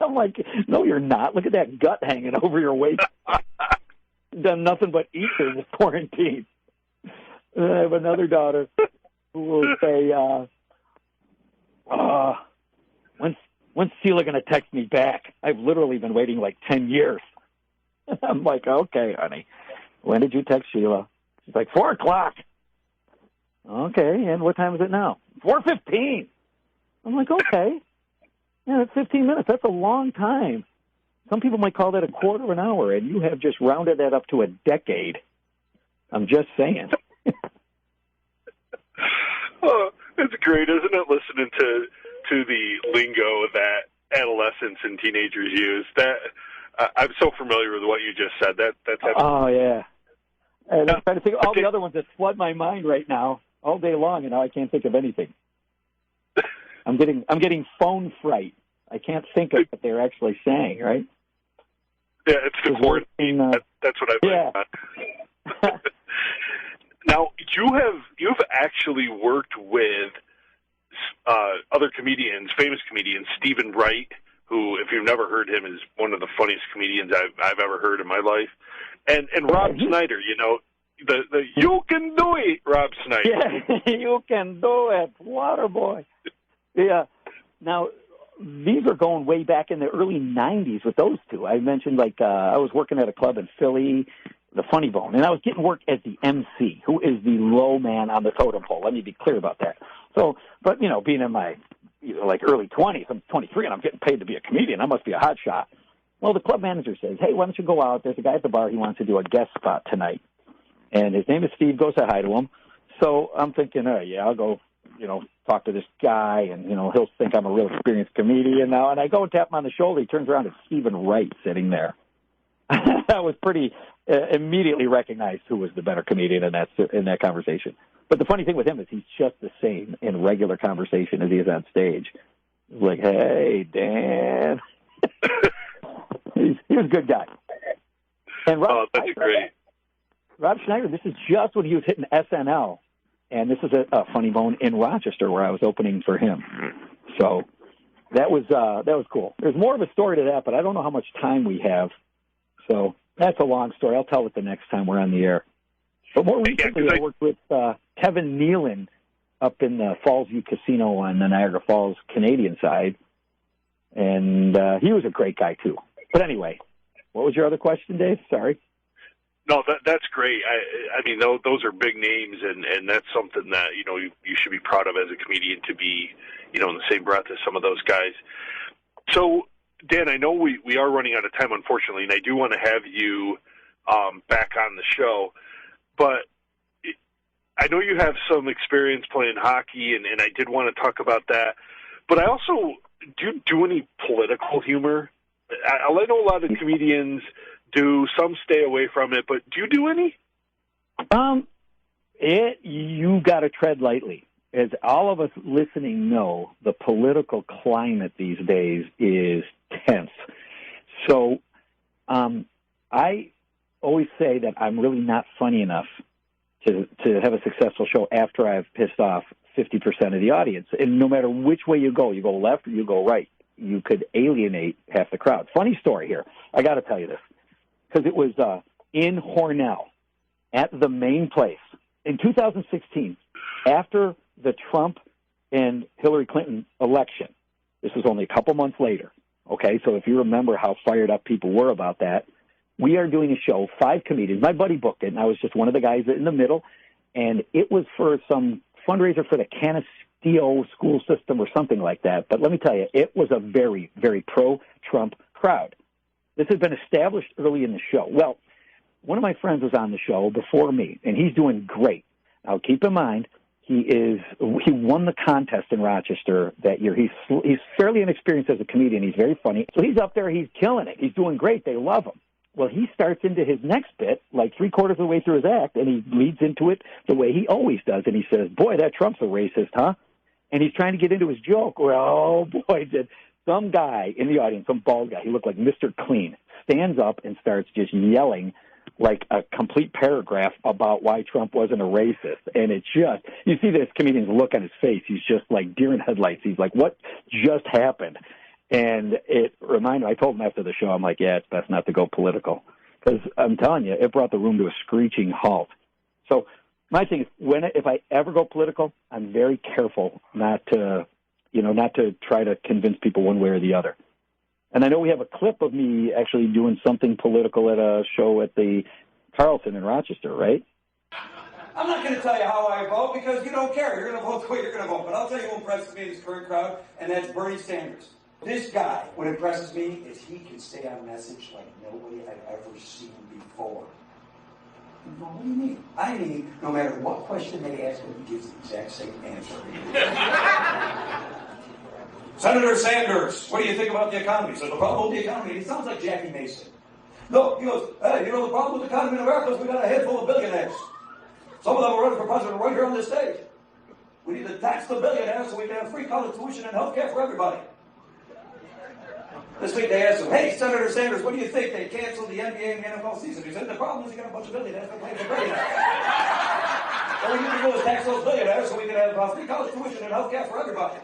I'm like, "No, you're not. Look at that gut hanging over your waist. You've done nothing but eat in this quarantine." And I have another daughter who will say, when's Sheila going to text me back? I've literally been waiting like 10 years. I'm like, "Okay, honey. When did you text Sheila?" She's like, 4 o'clock. Okay, and what time is it now? 4:15. I'm like, okay. Yeah, that's 15 minutes. That's a long time. Some people might call that a quarter of an hour, and you have just rounded that up to a decade. I'm just saying. Oh, it's great, isn't it, listening to the lingo that adolescents and teenagers use? That I'm so familiar with what you just said. That's oh, yeah. And I'm trying to think of all the other ones that flood my mind right now all day long, and now I can't think of anything. I'm getting phone fright. I can't think of what they're actually saying, right? Yeah, it's the quarantine. That's what I've learned. Now, you've actually worked with other comedians, famous comedians, Stephen Wright, who, if you've never heard him, is one of the funniest comedians I've ever heard in my life. And Rob Schneider, you know, The you can do it, Rob Snyder. Yeah, you can do it, Waterboy. Yeah. Now, these are going way back in the early 90s with those two. I mentioned, I was working at a club in Philly, the Funny Bone, and I was getting work as the MC, who is the low man on the totem pole. Let me be clear about that. So, but, being in my, early 20s, I'm 23, and I'm getting paid to be a comedian. I must be a hot shot. Well, the club manager says, hey, why don't you go out? There's a guy at the bar. He wants to do a guest spot tonight. And his name is Steve. Go say hi to him. So I'm thinking, I'll go, talk to this guy, and, he'll think I'm a real experienced comedian now. And I go and tap him on the shoulder. He turns around, it's Stephen Wright sitting there. I was pretty immediately recognized who was the better comedian in that conversation. But the funny thing with him is he's just the same in regular conversation as he is on stage. He's like, hey, Dan. He was a good guy. And Rob, that's great. Rob Schneider, this is just when he was hitting SNL, and this is a Funny Bone in Rochester where I was opening for him. So that was cool. There's more of a story to that, but I don't know how much time we have. So that's a long story. I'll tell it the next time we're on the air. But more recently, I worked with Kevin Nealon up in the Fallsview Casino on the Niagara Falls Canadian side, and he was a great guy too. But anyway, what was your other question, Dave? Sorry. No, that's great. I mean, those are big names, and that's something that, you should be proud of as a comedian to be, in the same breath as some of those guys. So, Dan, I know we are running out of time, unfortunately, and I do want to have you back on the show. But I know you have some experience playing hockey, and I did want to talk about that. But I also, do any political humor? I know a lot of comedians do. Some stay away from it, but do you do any? You got to tread lightly. As all of us listening know, the political climate these days is tense. So I always say that I'm really not funny enough to have a successful show after I've pissed off 50% of the audience. And no matter which way you go left or you go right, you could alienate half the crowd. Funny story here. I got to tell you this, because it was in Hornell at the main place in 2016 after the Trump and Hillary Clinton election. This was only a couple months later. Okay, so if you remember how fired up people were about that, we are doing a show, 5 comedians. My buddy booked it, and I was just one of the guys in the middle, and it was for some fundraiser for the Canisteo school system or something like that. But let me tell you, it was a very, very pro-Trump crowd. This had been established early in the show. Well, one of my friends was on the show before me, and he's doing great. Now, keep in mind, he won the contest in Rochester that year. He's fairly inexperienced as a comedian. He's very funny. So he's up there. He's killing it. He's doing great. They love him. Well, he starts into his next bit, like 3/4 of the way through his act, and he leads into it the way he always does. And he says, boy, that Trump's a racist, huh? And he's trying to get into his joke. Well, oh, boy, did some guy in the audience, some bald guy, he looked like Mr. Clean, stands up and starts just yelling like a complete paragraph about why Trump wasn't a racist. And it just, you see this comedian's look on his face. He's just like deer in headlights. He's like, what just happened? And it reminded me, I told him after the show, I'm like, yeah, it's best not to go political. Because I'm telling you, it brought the room to a screeching halt. So my thing is, if I ever go political, I'm very careful not to try to convince people one way or the other. And I know we have a clip of me actually doing something political at a show at the Carlton in Rochester, right? I'm not going to tell you how I vote because you don't care. You're going to vote the way you're going to vote. But I'll tell you who impresses me in this current crowd, and that's Bernie Sanders. This guy, what impresses me is he can stay on message like nobody I've ever seen before. Well, what do you mean? I mean, no matter what question they ask him, he gives the exact same answer. Senator Sanders, what do you think about the economy? So the problem with the economy, he sounds like Jackie Mason. No, he goes, hey, the problem with the economy in America is we got a head full of billionaires. Some of them are running for president right here on this stage. We need to tax the billionaires so we can have free college tuition and health care for everybody. This week they asked him, hey, Senator Sanders, what do you think? They canceled the NBA and the NFL season. He said, the problem is you got a bunch of billionaires that play for billionaires. All we need to do is tax those billionaires so we can have free college tuition and health care for everybody.